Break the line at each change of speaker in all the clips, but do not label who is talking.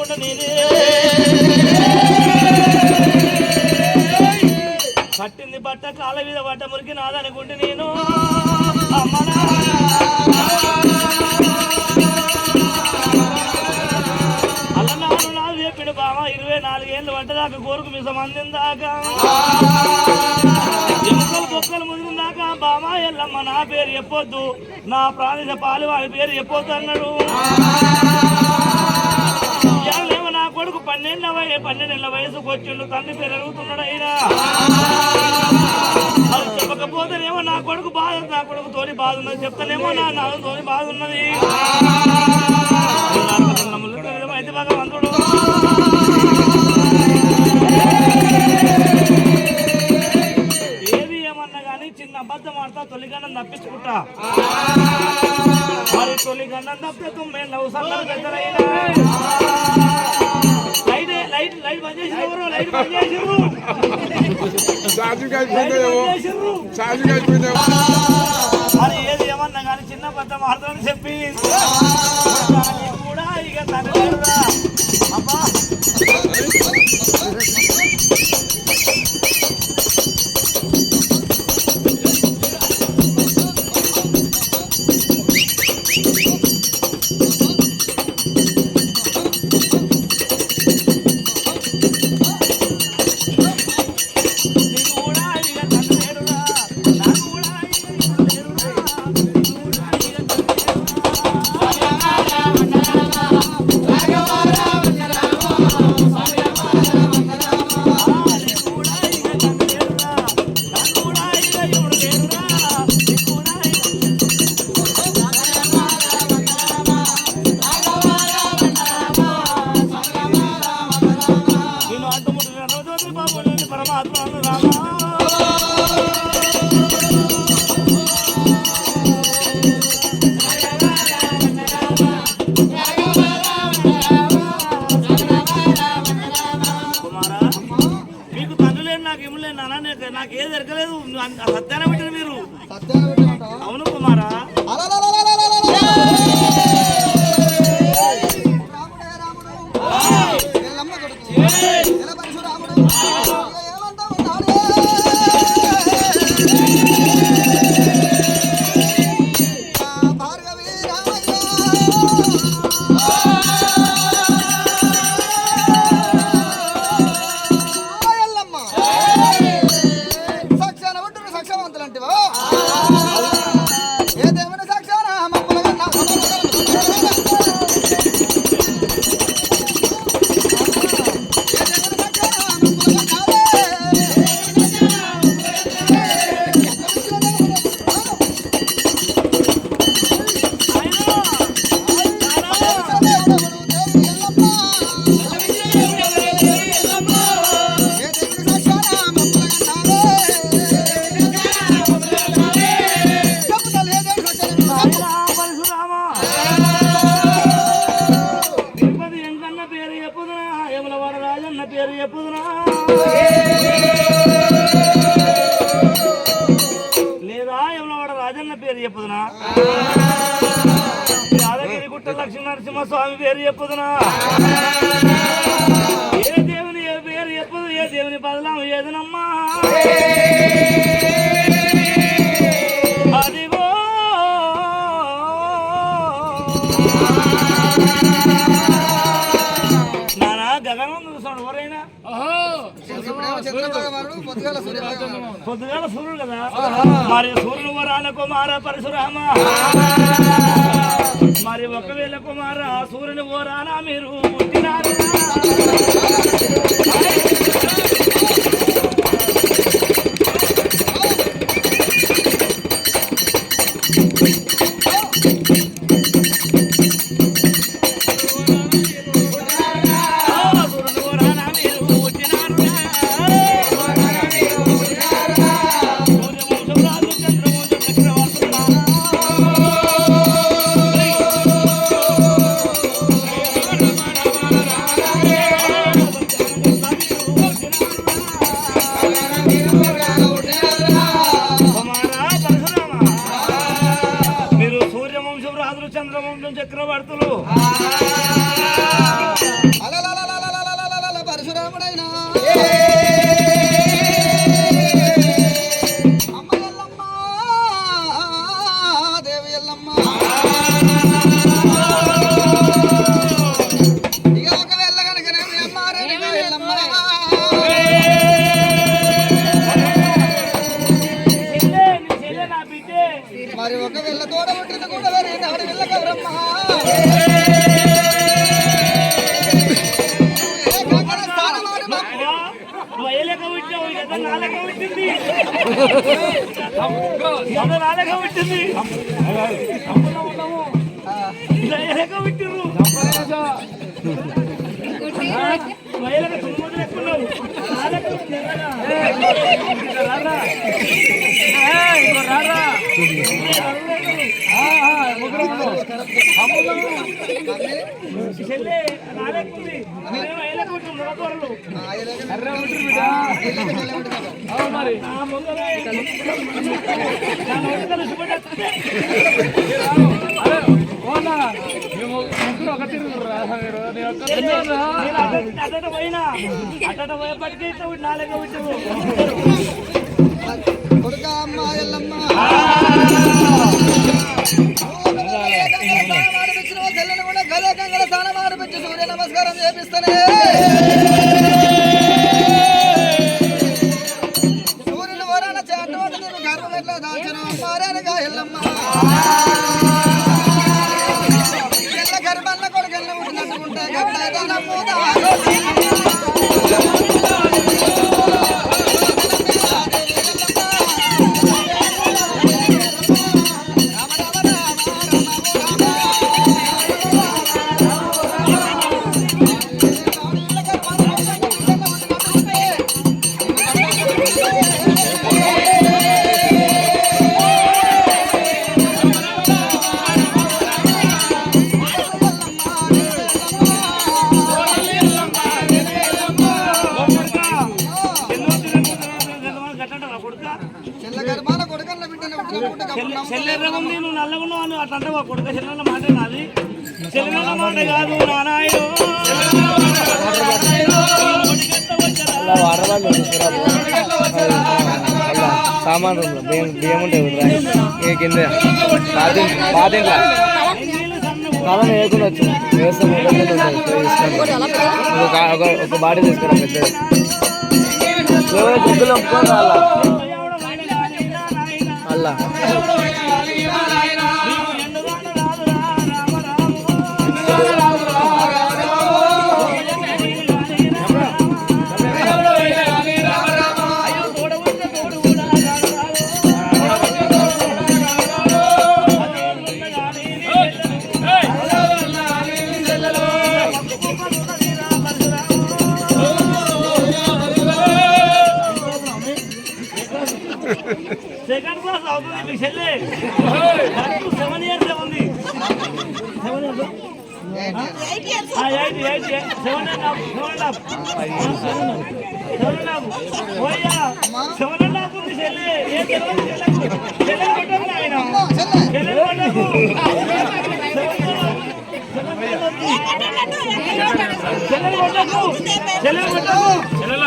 అనుకుంటా నేనే పట్టింది బట్ట కాళ్ళ మీద పట్ట మురికి నాదనుకుంటే నేను అమ్మనా అలా నాడు చెప్పిడు బామ 24 ఏళ్ళు వంట దాకా కోరుకు మిసం అందిందాకా ఎముకలు బొక్కలు ముదిరిన దాకా బామ ఎల్లమ్మ నా పేరు చెప్పొద్దు నా ప్రాణిజ పాలు వాడి పేరు చెప్పొద్దు అన్నాడు. ఏమో నా కొడుకు 12 వయసుకు వచ్చిండు తండ్రి పేరు అడుగుతున్నాడు అయినా అది చెప్పకపోతేనేమో నా కొడుకు బాధ నా కొడుకు తోని బాధ ఉన్నది చెప్తానేమో నా తోని బాధ ఉన్నది. అయితే భగవంతుడు ఏది ఏమన్నా కానీ చిన్న అబద్ధం ఆడతా తొలిగండం తప్పించుకుంటా మరి తొలిగండం తప్పితే 9 సంవత్సరాలు పెద్దలైనా లైట్ బంద్ చేసి ఎవరు లైట్ బంద్ చేసిర్రు మరి ఏది ఏమన్నా కానీ చిన్న పెద్ద మాట్లాడని చెప్పి కూడా ఇక తండ్రి అమ్మా నాకు ఏది ఎరకలేదు సత్యాన పెట్టారు మీరు అవును కుమారా లేదా యమలవాడ రాజన్న పేరు చెప్పుదునా యాదగిరి గుట్ట లక్ష్మీ నరసింహస్వామి పేరు చెప్పుదునా ఏ దేవుని పేరు చెప్పుదు ఏ దేవుని బదలం ఏదనమ్మా అదిగో నానా గగనం చూసాడు ఎవరైనా పొద్దుగాల సూర్యుడు కదా మరి సూర్యుడు వరాన కుమార పరశురామ మరి ఒకవేళ కుమార సూర్యుని ఓరానా మీరు పుట్టినారు
మరి ఒక వెళ్ళ తోడ పుట్టిన కూడా ఆడ వెళ్ళ గౌరమ్మా
అట పోయినా అట పోయేపటికి నాలుగు విట్టు
కొడుక అమ్మ ఎల్లమ్మ తెల్లని కూడా గలకంగల స్థానం ఆడిపించి సూర్య నమస్కారం చేపిస్తానే సూర్యుని వరాన చేతవాడు నేను గర్వం ఎట్లా దాచను మారానుగా ఎల్లమ్మ ఎల్ల గర్భన్న కొడుకు ఎల్ల ఉంటున్నట్టుకుంటే గట్ల నమ్ముదా
చెల్లెర్రగుంది నువ్వు నల్లగున్నావు అని అట్లా అంటే కొడుక చెల్లెల మాట నాది చెల్లెల మాట కాదు నానాయుడు
సామాన్ బియ్యం ఉంటాయి కింద పాతింట్లా కాలం వేయకుండా వచ్చు వ్యవస్థ ఒక బాడీ తీసుకురా పెద్దది గుడ్డులు ఒప్పుకొని అలా
సెకండ్ క్లాస్ అవుతుంది మీ చెల్లి 7 years ఉంది 7.5 ఉంది చెల్లి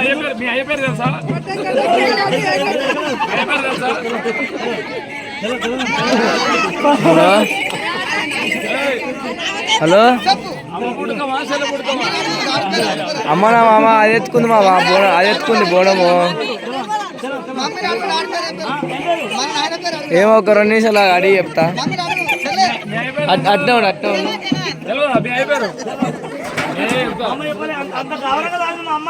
ఏ
మీ అయ్య పేరు తెలుసా
హలో అమ్మ నా మామ అది ఎత్తుకుంది మా బోనం అది ఎత్తుకుంది బోనము ఏమో ఒక 2 నిమిషాలు అడిగి చెప్తా అట్నే ఉండు
అంత కావాలి కదా అమ్మ